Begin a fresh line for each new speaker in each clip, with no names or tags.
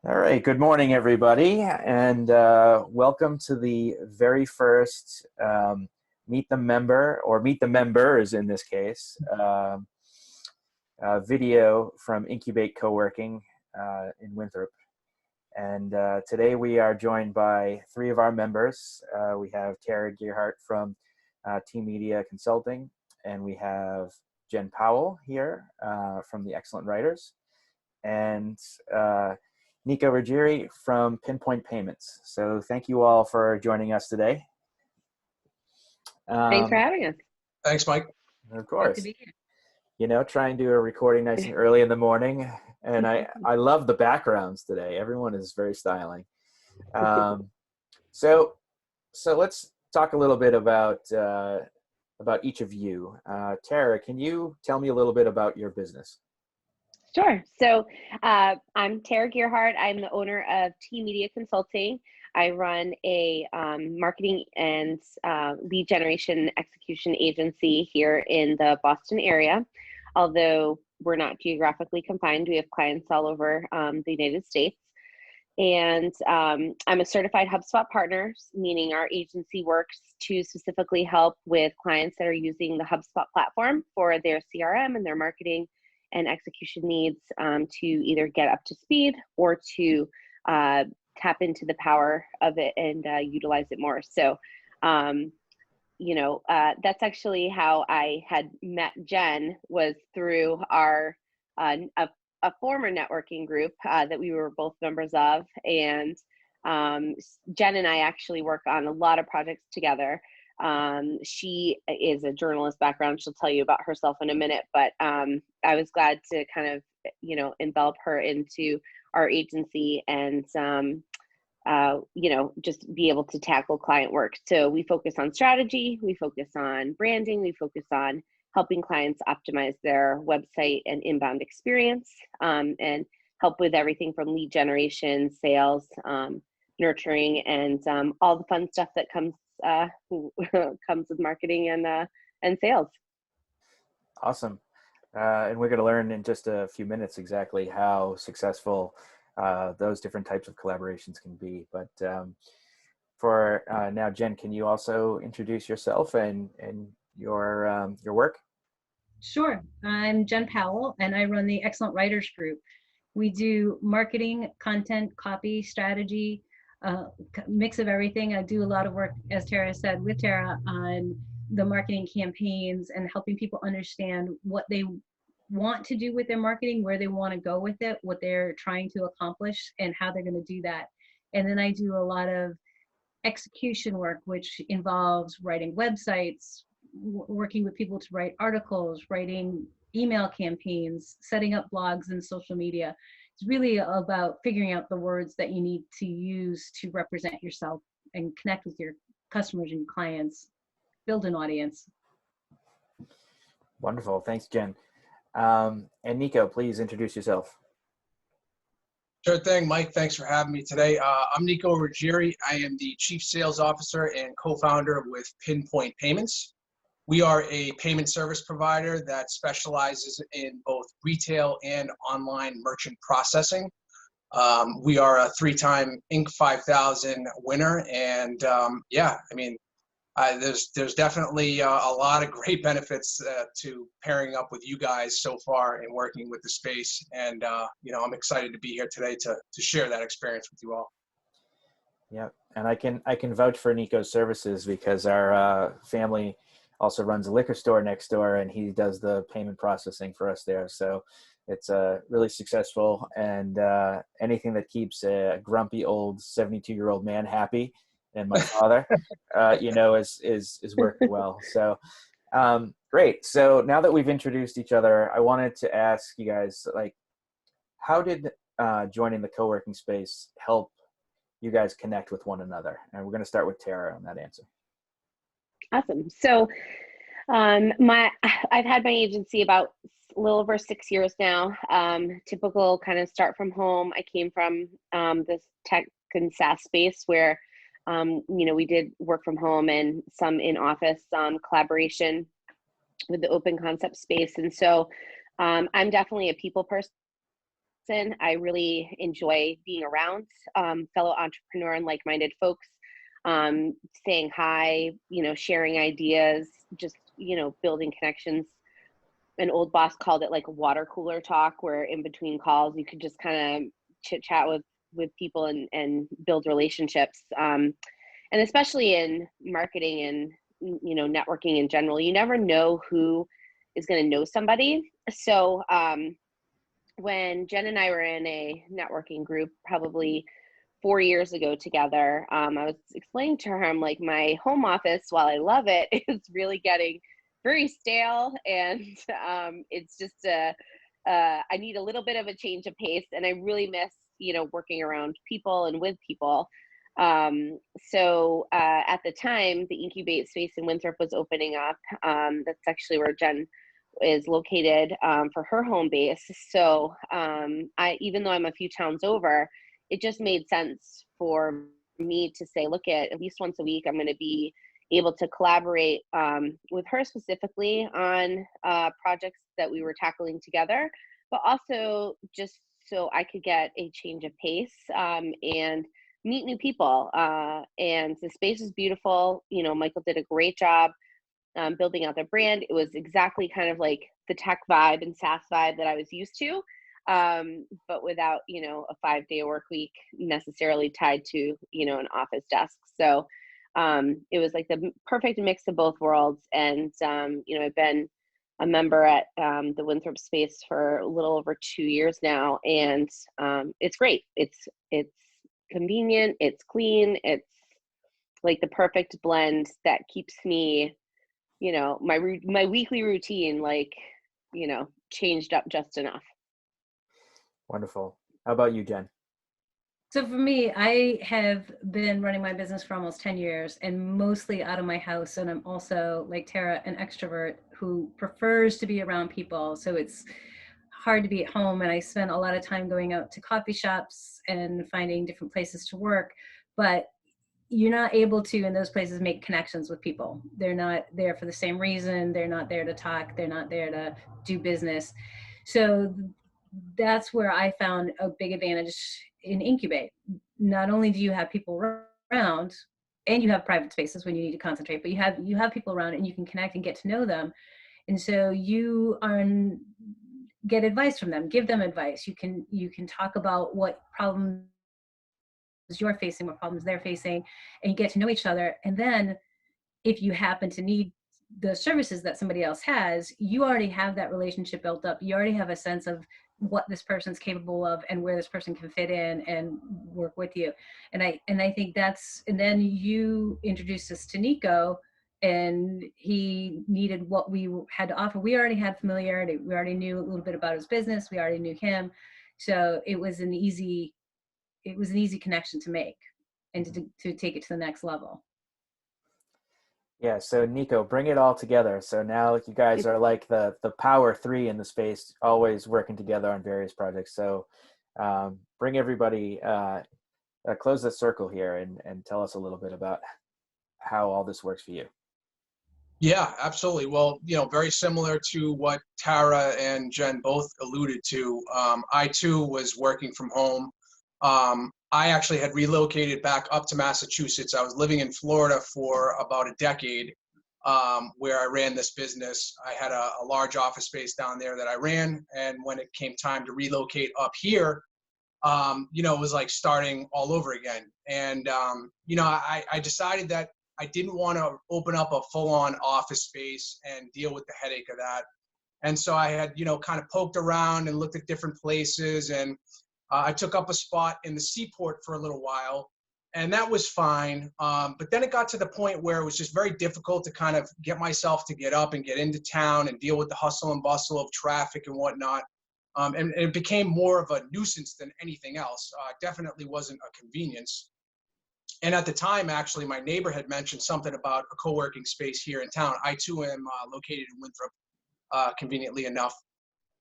All right, good morning, everybody, and welcome to the very first Meet the Member, or Meet the Members in this case, video from Inc.ubate Coworking in Winthrop. And today we are joined by three of our members. We have Tara Gearhart from Team Media Consulting, and we have Jen Powell here from the Excellent Writers, and Nico Ruggieri from Pinpoint Payments. So thank you all for joining us today.
Thanks for having us.
Thanks, Mike.
Of course.
Good to be here.
You know, try and do a recording nice and early in the morning. And I love the backgrounds today. Everyone is very styling. So let's talk a little bit about each of you. Tara, can you tell me a little bit about your business?
Sure. So I'm Tara Gearhart. I'm the owner of Team Media Consulting. I run a marketing and lead generation execution agency here in the Boston area. Although we're not geographically confined, we have clients all over the United States. And I'm a certified HubSpot partner, meaning our agency works to specifically help with clients that are using the HubSpot platform for their CRM and their marketing and execution needs to either get up to speed or to tap into the power of it and utilize it more. So, that's actually how I had met Jen, was through our a former networking group that we were both members of. And Jen and I actually work on a lot of projects together. She is a journalist background. She'll tell you about herself in a minute, but I was glad to kind of, envelop her into our agency and, just be able to tackle client work. So we focus on strategy, we focus on branding, we focus on helping clients optimize their website and inbound experience, and help with everything from lead generation, sales, nurturing, and all the fun stuff that comes with marketing and sales. Awesome.
And we're going to learn in just a few minutes exactly how successful those different types of collaborations can be. But for now, Jen, can you also introduce yourself and your work?
Sure. I'm Jen Powell, and I run the Excellent Writers Group. We do marketing, content, copy, strategy, mix of everything. I do a lot of work, as Tara said, with Tara on the marketing campaigns and helping people understand what they want to do with their marketing, where they want to go with it, what they're trying to accomplish, and how they're going to do that. And then I do a lot of execution work, which involves writing websites, working with people to write articles, writing email campaigns, setting up blogs and social media. It's really about figuring out the words that you need to use to represent yourself and connect with your customers and clients, build an audience.
Wonderful. Thanks, Jen. And Nico, please introduce yourself.
Sure thing, Mike. Thanks for having me today. I'm Nico Ruggieri. I am the Chief Sales Officer and co-founder with Pinpoint Payments. We are a payment service provider that specializes in both retail and online merchant processing. We are a 3-time Inc. 5000 winner, and there's definitely a lot of great benefits to pairing up with you guys so far and working with the space. And I'm excited to be here today to share that experience with you all.
Yeah, and I can vouch for Nico's services because our family also runs a liquor store next door, and he does the payment processing for us there. So it's really successful, and anything that keeps a grumpy old 72-year-old man happy, and my father, is working well. So great. So now that we've introduced each other, I wanted to ask you guys, how did joining the co-working space help you guys connect with one another? And we're going to start with Tara on that answer.
Awesome. So I've had my agency about a little over 6 years now. Typical kind of start from home. I came from this tech and SaaS space where we did work from home and some in office collaboration with the open concept space. And so I'm definitely a people person. person. I really enjoy being around fellow entrepreneur and like-minded folks, saying hi, sharing ideas, just, building connections. An old boss called it like water cooler talk, where in between calls you could just kind of chit chat with people and build relationships. And especially in marketing and networking in general, you never know who is going to know somebody. So when Jen and I were in a networking group probably 4 years ago together, I was explaining to her, I'm like, my home office, while I love it, is really getting very stale, and it's just I need a little bit of a change of pace, and I really miss working around people and with people. So at the time, the Incubate space in Winthrop was opening up. That's actually where Jen is located for her home base. So even though I'm a few towns over, it just made sense for me to say, look, at least once a week, I'm going to be able to collaborate with her specifically on projects that we were tackling together, but also just so I could get a change of pace and meet new people. And the space is beautiful. Michael did a great job building out their brand. It was exactly kind of like the tech vibe and SaaS vibe that I was used to, but without, a 5-day work week necessarily tied to, an office desk. So it was like the perfect mix of both worlds. And, I've been a member at the Winthrop space for a little over 2 years now. And it's great. It's convenient. It's clean. It's like the perfect blend that keeps me, my weekly routine, changed up just enough.
Wonderful. How about you, Jen?
So for me, I have been running my business for almost 10 years and mostly out of my house. And I'm also, like Tara, an extrovert who prefers to be around people. So it's hard to be at home. And I spend a lot of time going out to coffee shops and finding different places to work. But you're not able to, in those places, make connections with people. They're not there for the same reason. They're not there to talk. They're not there to do business. So that's where I found a big advantage in Incubate. Not only do you have people around and you have private spaces when you need to concentrate, but you have people around and you can connect and get to know them. And so you get advice from them, give them advice. You can talk about what problems you're facing, what problems they're facing, and you get to know each other. And then if you happen to need the services that somebody else has, you already have that relationship built up. You already have a sense of what this person's capable of and where this person can fit in and work with you. And I think and then you introduced us to Nico, and he needed what we had to offer. We already had familiarity. We already knew a little bit about his business. We already knew him. So it was an easy connection to make and to take it to the next level.
Yeah, so Nico, bring it all together. So now you guys are like the power three in the space, always working together on various projects. So bring everybody, close the circle here and tell us a little bit about how all this works for you.
Yeah, absolutely. Well, very similar to what Tara and Jen both alluded to. I too was working from home. I actually had relocated back up to Massachusetts. I was living in Florida for about a decade, where I ran this business. I had a large office space down there that I ran. And when it came time to relocate up here, it was like starting all over again. And, I decided that I didn't want to open up a full-on office space and deal with the headache of that. And so I had, kind of poked around and looked at different places, and I took up a spot in the Seaport for a little while, and that was fine. But then it got to the point where it was just very difficult to kind of get myself to get up and get into town and deal with the hustle and bustle of traffic and whatnot. And it became more of a nuisance than anything else. Definitely wasn't a convenience. And at the time, actually, my neighbor had mentioned something about a co-working space here in town. I too am located in Winthrop, conveniently enough.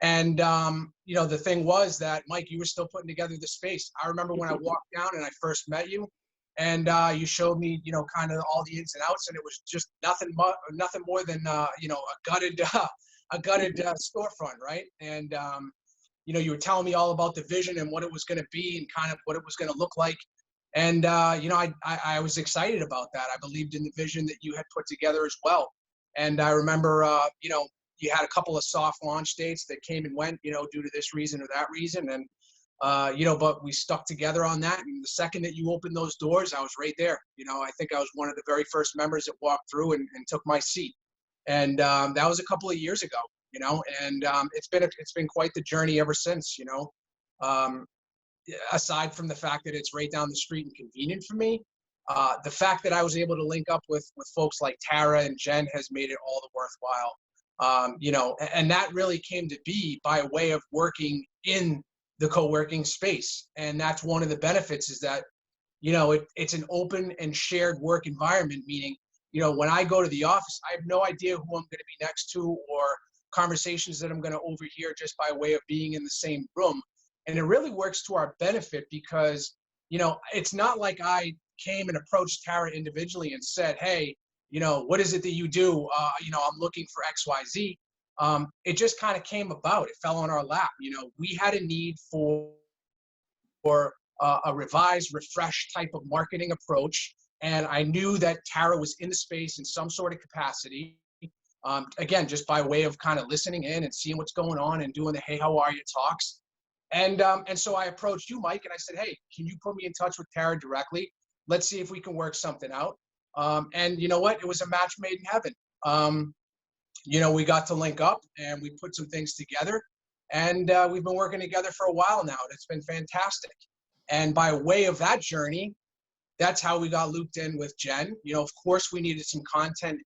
And, the thing was that, Mike, you were still putting together the space. I remember when I walked down and I first met you, and you showed me, kind of all the ins and outs, and it was just nothing more than, a gutted storefront, right? And you were telling me all about the vision and what it was going to be and kind of what it was going to look like. And, I was excited about that. I believed in the vision that you had put together as well. And I remember, you had a couple of soft launch dates that came and went, due to this reason or that reason. And, but we stuck together on that. And the second that you opened those doors, I was right there. I think I was one of the very first members that walked through and took my seat. And that was a couple of years ago, and it's been quite the journey ever since, aside from the fact that it's right down the street and convenient for me. The fact that I was able to link up with folks like Tara and Jen has made it all the worthwhile. And that really came to be by way of working in the co-working space. And that's one of the benefits is that, it's an open and shared work environment, meaning, when I go to the office, I have no idea who I'm going to be next to or conversations that I'm going to overhear just by way of being in the same room. And it really works to our benefit because, it's not like I came and approached Tara individually and said, hey, what is it that you do? I'm looking for XYZ. It just kind of came about. It fell on our lap. We had a need for a revised, refreshed type of marketing approach. And I knew that Tara was in the space in some sort of capacity. Again, just by way of kind of listening in and seeing what's going on and doing the, hey, how are you talks. And so I approached you, Mike, and I said, hey, can you put me in touch with Tara directly? Let's see if we can work something out. And you know what? It was a match made in heaven. We got to link up and we put some things together. And we've been working together for a while now. It's been fantastic. And by way of that journey, that's how we got looped in with Jen. Of course, we needed some content,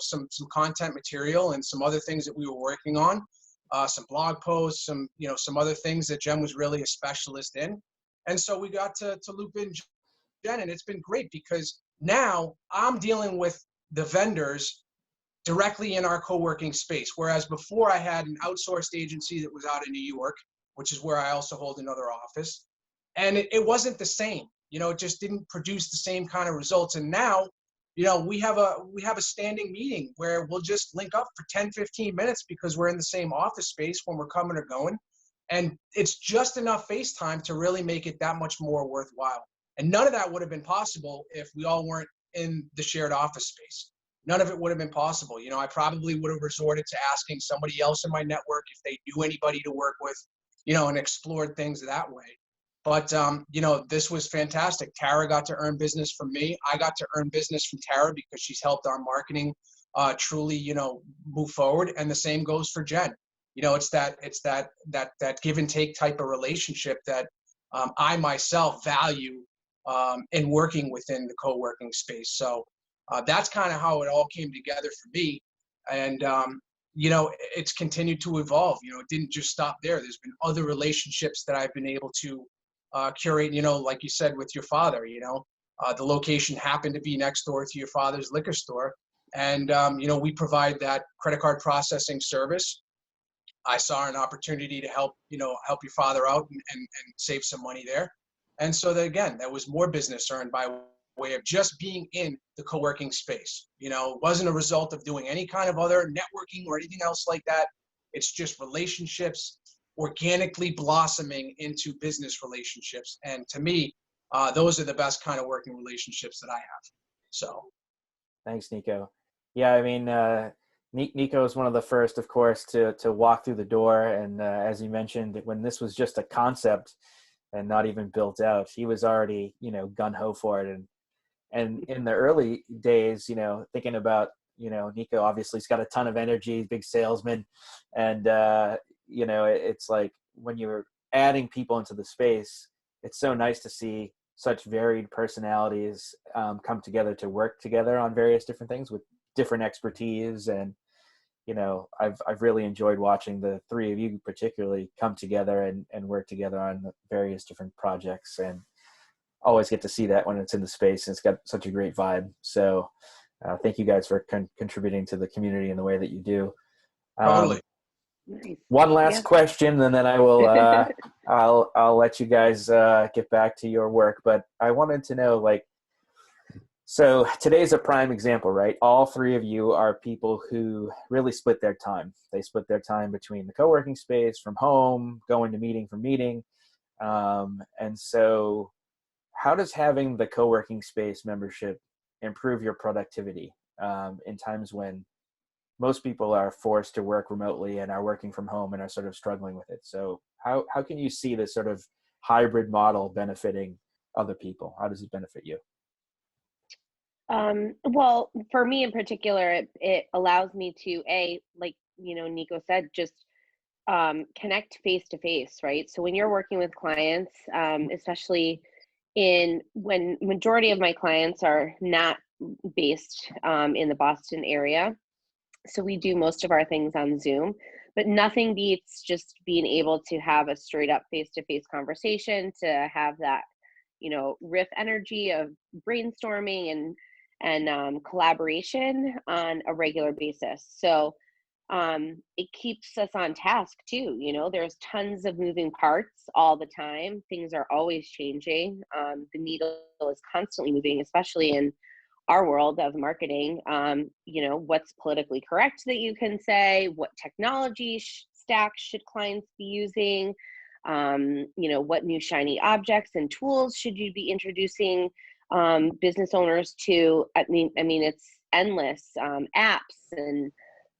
some content material and some other things that we were working on, some blog posts, some other things that Jen was really a specialist in. And so we got to loop in Jen, and it's been great because now I'm dealing with the vendors directly in our co-working space. Whereas before I had an outsourced agency that was out in New York, which is where I also hold another office. And it wasn't the same. It just didn't produce the same kind of results. And now, we have a standing meeting where we'll just link up for 10, 15 minutes because we're in the same office space when we're coming or going. And it's just enough FaceTime to really make it that much more worthwhile. And none of that would have been possible if we all weren't in the shared office space. None of it would have been possible. I probably would have resorted to asking somebody else in my network if they knew anybody to work with, and explored things that way. But, this was fantastic. Tara got to earn business from me. I got to earn business from Tara because she's helped our marketing truly, move forward. And the same goes for Jen. It's that give and take type of relationship that I myself value in working within the co-working space. So that's kind of how it all came together for me. And, it's continued to evolve. It didn't just stop there. There's been other relationships that I've been able to curate, like you said, with your father. The location happened to be next door to your father's liquor store. And, we provide that credit card processing service. I saw an opportunity to help your father out and save some money there. And so that, again, that was more business earned by way of just being in the co-working space. It wasn't a result of doing any kind of other networking or anything else like that. It's just relationships organically blossoming into business relationships. And to me, those are the best kind of working relationships that I have. So.
Thanks, Nico. Yeah, I mean, Nico is one of the first, of course, to walk through the door. And as you mentioned, when this was just a concept and not even built out, he was already, gung-ho for it. And in the early days, thinking about, Nico obviously has got a ton of energy, big salesman. And, it's like when you're adding people into the space, it's so nice to see such varied personalities come together to work together on various different things with different expertise. And, I've really enjoyed watching the three of you particularly come together and work together on various different projects, and always get to see that when it's in the space, and it's got such a great vibe. So thank you guys for contributing to the community in the way that you do.
Totally.
Nice.
One last question, and then I will I'll let you guys get back to your work. But I wanted to know, like, So today's a prime example, right? All three of you are people who really split their time. They split their time between the co-working space, from home, going to meeting from meeting. And so how does having the co-working space membership improve your productivity in times when most people are forced to work remotely and are working from home and are sort of struggling with it? So how can you see this sort of hybrid model benefiting other people? How does it benefit you?
Well, for me in particular, it allows me to, like, Nico said, just connect face to face, right? So when you're working with clients, especially when majority of my clients are not based in the Boston area, so we do most of our things on Zoom, but nothing beats just being able to have a straight up face to face conversation, to have that, riff energy of brainstorming and collaboration on a regular basis. So it keeps us on task too. There's tons of moving parts all the time. Things are always changing. The needle is constantly moving, especially in our world of marketing. What's politically correct that you can say, what technology stacks should clients be using, what new shiny objects and tools should you be introducing business owners to. I mean, it's endless, apps and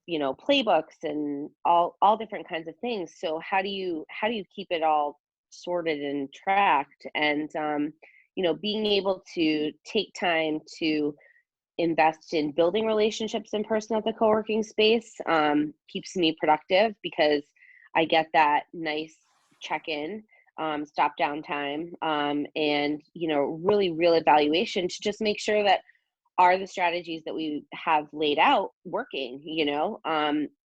playbooks and all different kinds of things. So how do you keep it all sorted and tracked? And being able to take time to invest in building relationships in person at the co-working space keeps me productive, because I get that nice check-in, stop down time, and really real evaluation to just make sure that are the strategies that we have laid out working.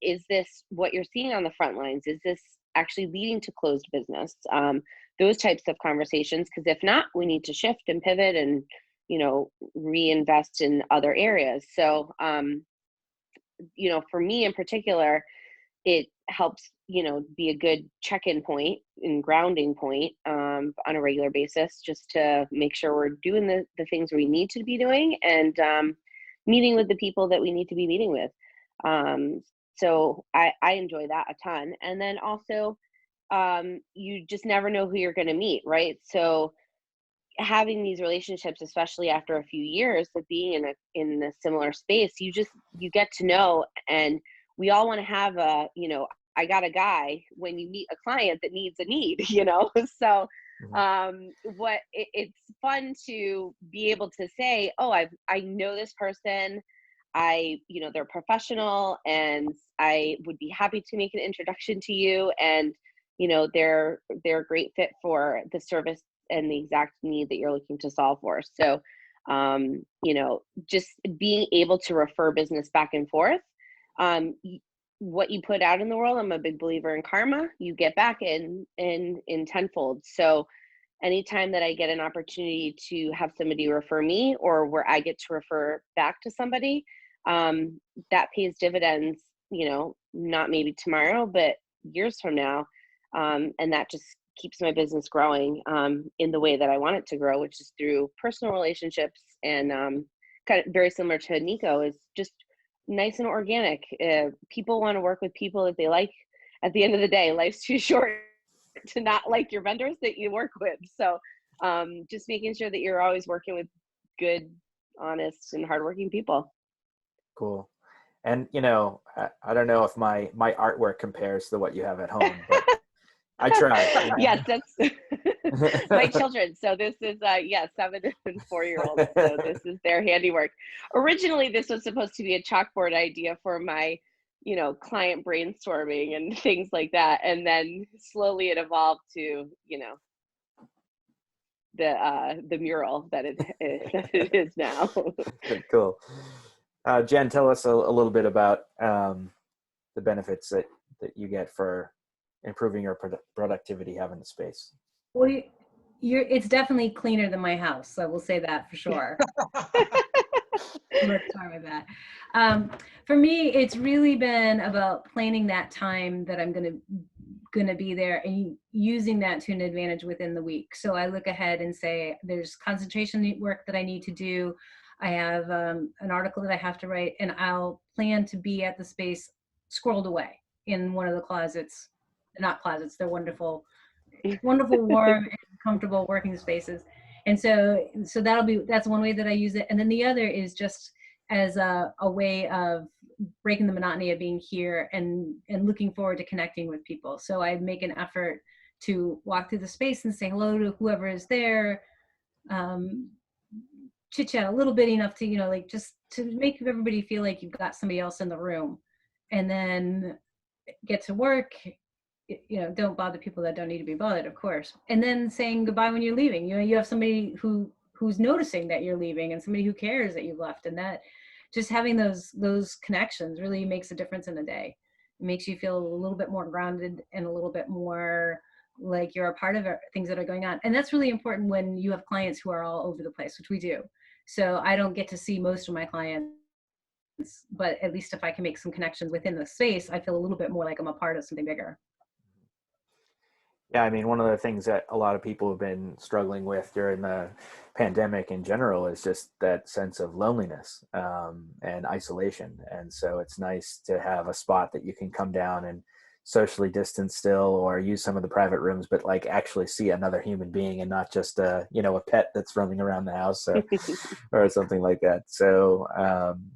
Is this what you're seeing on the front lines? Is this actually leading to closed business? Those types of conversations, because if not, we need to shift and pivot and reinvest in other areas. So for me in particular, it helps be a good check-in point and grounding point on a regular basis, just to make sure we're doing the things we need to be doing, and meeting with the people that we need to be meeting with. So I enjoy that a ton. And then also you just never know who you're going to meet, right? So having these relationships, especially after a few years of being in a similar space, you get to know, and we all want to have I got a guy when you meet a client that needs a need, so it's fun to be able to say, oh, I know this person, they're professional, and I would be happy to make an introduction to you, and they're a great fit for the service and the exact need that you're looking to solve for. So just being able to refer business back and forth, what you put out in the world, I'm a big believer in karma. You get back in tenfold. So anytime that I get an opportunity to have somebody refer me, or where I get to refer back to somebody, that pays dividends, not maybe tomorrow, but years from now. And that just keeps my business growing in the way that I want it to grow, which is through personal relationships, and kind of very similar to Nico, is just nice and organic. People want to work with people that they like. At the end of the day, life's too short to not like your vendors that you work with. So just making sure that you're always working with good, honest, and hardworking people.
Cool. And I don't know if my artwork compares to what you have at home, but I try.
Yes, that's my children. So this is 7 and 4-year-olds. So this is their handiwork. Originally, this was supposed to be a chalkboard idea for my, client brainstorming and things like that. And then slowly it evolved to, the mural that it is now.
Cool. Jen, tell us a little bit about the benefits that you get for improving your productivity having the space.
Well, it's definitely cleaner than my house. I will say that for sure. Let's start with that. For me, it's really been about planning that time that I'm gonna be there, and using that to an advantage within the week. So I look ahead and say, there's concentration work that I need to do. I have an article that I have to write, and I'll plan to be at the space squirreled away in one of the closets. Not closets, they're wonderful, wonderful, warm, and comfortable working spaces. And so that's one way that I use it. And then the other is just as a way of breaking the monotony of being here and looking forward to connecting with people. So I make an effort to walk through the space and say hello to whoever is there, chit chat a little bit, enough to, like, just to make everybody feel like you've got somebody else in the room, and then get to work. Don't bother people that don't need to be bothered, of course. And then saying goodbye when you're leaving. You have somebody who's noticing that you're leaving, and somebody who cares that you've left, and that just having those connections really makes a difference in the day. It makes you feel a little bit more grounded and a little bit more like you're a part of things that are going on. And that's really important when you have clients who are all over the place, which we do. So I don't get to see most of my clients, but at least if I can make some connections within the space, I feel a little bit more like I'm a part of something bigger.
Yeah, I mean, one of the things that a lot of people have been struggling with during the pandemic in general is just that sense of loneliness and isolation. And so it's nice to have a spot that you can come down and socially distance still, or use some of the private rooms, but like actually see another human being and not just a pet that's roaming around the house or something like that. So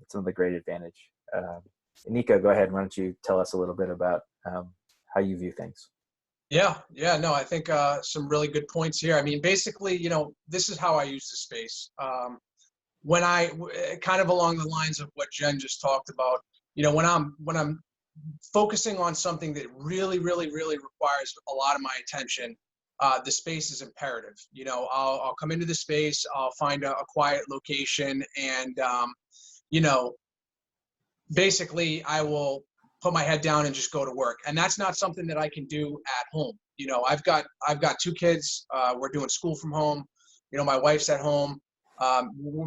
it's another great advantage. Nico, go ahead. Why don't you tell us a little bit about how you view things?
Yeah, no, I think some really good points here. I mean, basically, this is how I use the space. When I kind of along the lines of what Jen just talked about, when I'm focusing on something that really, really, really requires a lot of my attention, the space is imperative. I'll come into the space, I'll find a quiet location, and basically I will put my head down and just go to work. And that's not something that I can do at home. I've got 2 kids. We're doing school from home. My wife's at home.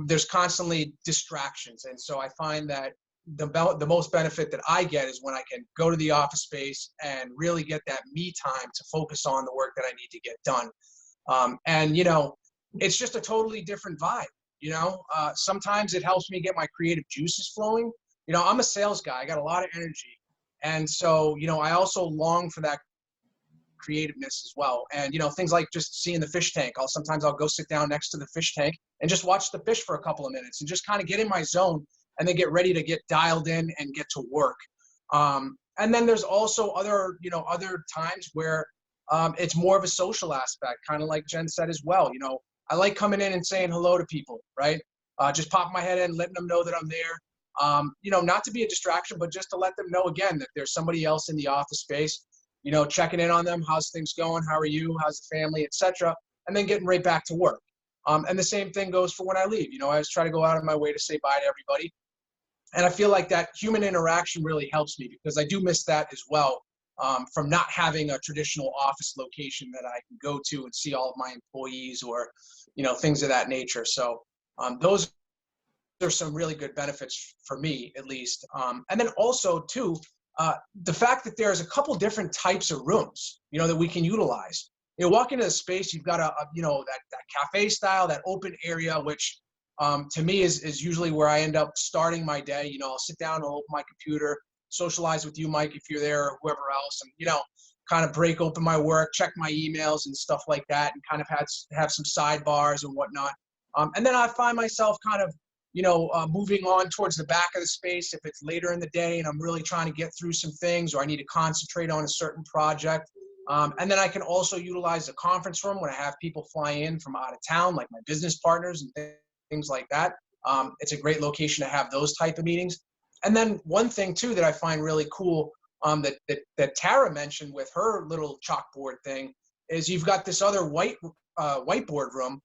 There's constantly distractions. And so I find that the most benefit that I get is when I can go to the office space and really get that me time to focus on the work that I need to get done. And it's just a totally different vibe. Sometimes it helps me get my creative juices flowing. I'm a sales guy. I got a lot of energy. And so, I also long for that creativeness as well. And, things like just seeing the fish tank. Sometimes I'll go sit down next to the fish tank and just watch the fish for a couple of minutes and just kind of get in my zone and then get ready to get dialed in and get to work. And then there's also other times where it's more of a social aspect, kind of like Jen said as well. I like coming in and saying hello to people, right? Just popping my head in, letting them know that I'm there. Not to be a distraction, but just to let them know again that there's somebody else in the office space, checking in on them. How's things going? How are you? How's the family, etc. And then getting right back to work. And the same thing goes for when I leave. I always try to go out of my way to say bye to everybody. And I feel like that human interaction really helps me, because I do miss that as well, from not having a traditional office location that I can go to and see all of my employees or, things of that nature. So those are some really good benefits for me, at least. And then also too, the fact that there's a couple different types of rooms, that we can utilize. Walk into the space, you've got that cafe style, that open area, which to me is usually where I end up starting my day. I'll sit down, I'll open my computer, socialize with you, Mike, if you're there, or whoever else, and kind of break open my work, check my emails and stuff like that, and kind of have some sidebars and whatnot. And then I find myself kind of moving on towards the back of the space if it's later in the day and I'm really trying to get through some things, or I need to concentrate on a certain project. And then I can also utilize the conference room when I have people fly in from out of town, like my business partners and things like that. It's a great location to have those type of meetings. And then one thing too that I find really cool that Tara mentioned with her little chalkboard thing is you've got this other whiteboard room,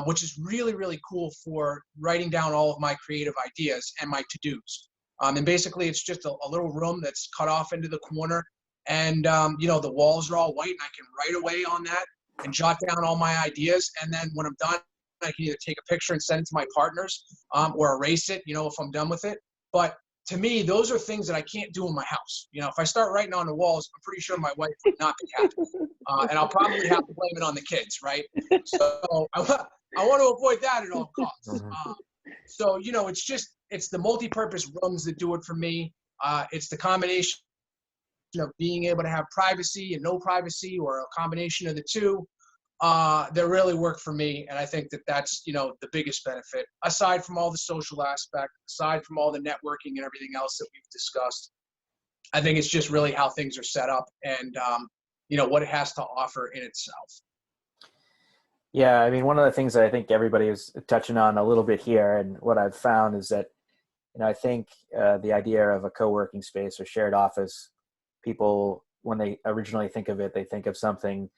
which is really, really cool for writing down all of my creative ideas and my to-dos. And basically it's just a little room that's cut off into the corner, and the walls are all white, and I can write away on that and jot down all my ideas. And then when I'm done, I can either take a picture and send it to my partners, or erase it, if I'm done with it. But to me, those are things that I can't do in my house. If I start writing on the walls, I'm pretty sure my wife would not be happy. And I'll probably have to blame it on the kids, right? So I want to avoid that at all costs. So, it's the multi-purpose rooms that do it for me. It's the combination of being able to have privacy and no privacy, or a combination of the two, that really work for me. And I think that that's, the biggest benefit, aside from all the social aspect, aside from all the networking and everything else that we've discussed. I think it's just really how things are set up, and, what it has to offer in itself.
Yeah, I mean, one of the things that I think everybody is touching on a little bit here, and what I've found is that, I think the idea of a co-working space or shared office, people, when they originally think of it, they think of something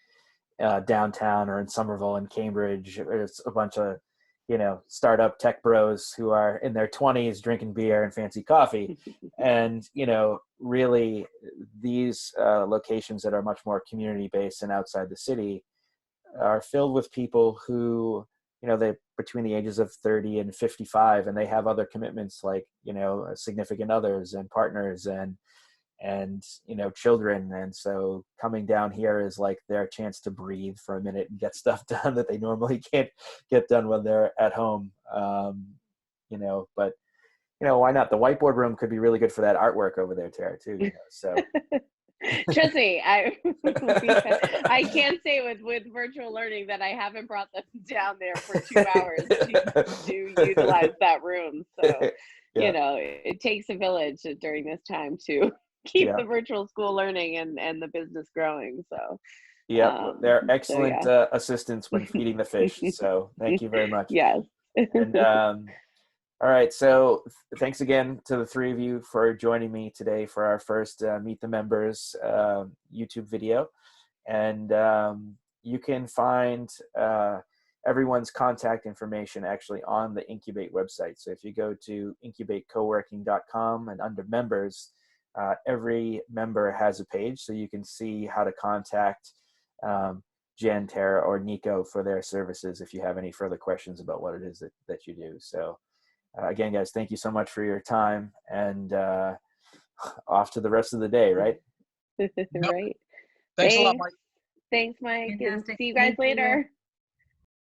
downtown or in Somerville and Cambridge. It's a bunch of, startup tech bros who are in their 20s drinking beer and fancy coffee. And, really these locations that are much more community-based and outside the city are filled with people who, they between the ages of 30 and 55, and they have other commitments like, significant others and partners and children. And so coming down here is like their chance to breathe for a minute and get stuff done that they normally can't get done when they're at home. But why not? The whiteboard room could be really good for that artwork over there, Tara, too. So
trust me, I can't say with virtual learning that I haven't brought them down there for 2 hours to utilize that room. So, it takes a village during this time to keep the virtual school learning and the business growing. So,
they're excellent assistants when feeding the fish. So thank you very much.
Yes.
And all right. So thanks again to the three of you for joining me today for our first Meet the Members YouTube video. And you can find everyone's contact information actually on the Incubate website. So if you go to incubatecoworking.com and under members, every member has a page, so you can see how to contact Jen, Tara, or Nico for their services if you have any further questions about what it is that you do. So again, guys, thank you so much for your time, and off to the rest of the day, right?
Right.
Thanks a lot, Mike.
Thanks, Mike.
Fantastic.
And see you guys
Thank you.
later.